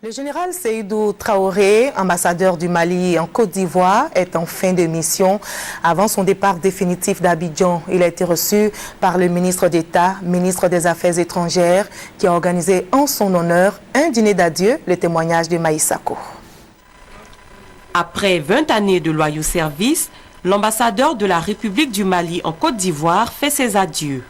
Le général Seydou Traoré, ambassadeur du Mali en Côte d'Ivoire, est en fin de mission. Avant son départ définitif d'Abidjan, il a été reçu par le ministre d'État, ministre des Affaires étrangères, qui a organisé en son honneur un dîner d'adieu, le témoignage de Maïsako. Après 20 années de loyaux services, l'ambassadeur de la République du Mali en Côte d'Ivoire fait ses adieux.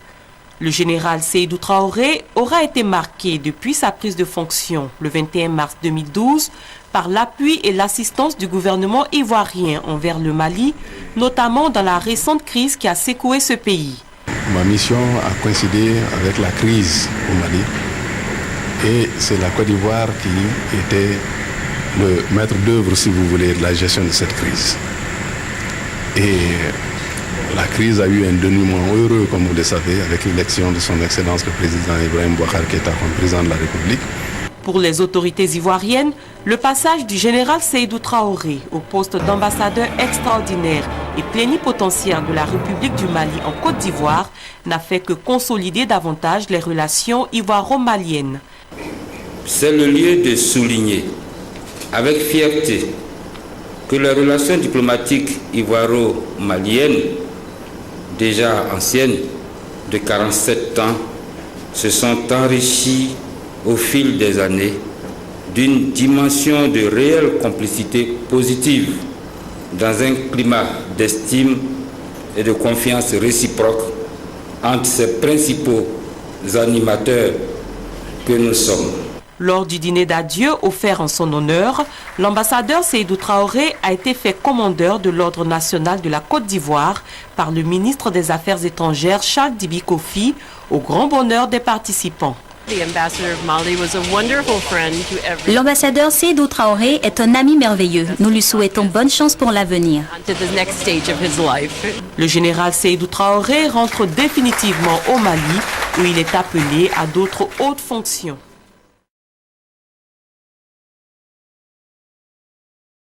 Le général Seydou Traoré aura été marqué depuis sa prise de fonction le 21 mars 2012 par l'appui et l'assistance du gouvernement ivoirien envers le Mali, notamment dans la récente crise qui a secoué ce pays. Ma mission a coïncidé avec la crise au Mali et c'est la Côte d'Ivoire qui était le maître d'œuvre, si vous voulez, de la gestion de cette crise. Et la crise a eu un dénouement heureux, comme vous le savez, avec l'élection de son Excellence le président Ibrahim Boubacar Keïta comme président de la République. Pour les autorités ivoiriennes, le passage du général Seydou Traoré au poste d'ambassadeur extraordinaire et plénipotentiaire de la République du Mali en Côte d'Ivoire n'a fait que consolider davantage les relations ivoiro-maliennes. C'est le lieu de souligner avec fierté que les relations diplomatiques ivoiro-maliennes, déjà anciennes, de 47 ans, se sont enrichies au fil des années d'une dimension de réelle complicité positive dans un climat d'estime et de confiance réciproque entre ces principaux animateurs que nous sommes. Lors du dîner d'adieu offert en son honneur, l'ambassadeur Seydou Traoré a été fait commandeur de l'Ordre national de la Côte d'Ivoire par le ministre des Affaires étrangères Charles Dibi Kofi, au grand bonheur des participants. L'ambassadeur Seydou Traoré est un ami merveilleux. Nous lui souhaitons bonne chance pour l'avenir. Le général Seydou Traoré rentre définitivement au Mali où il est appelé à d'autres hautes fonctions.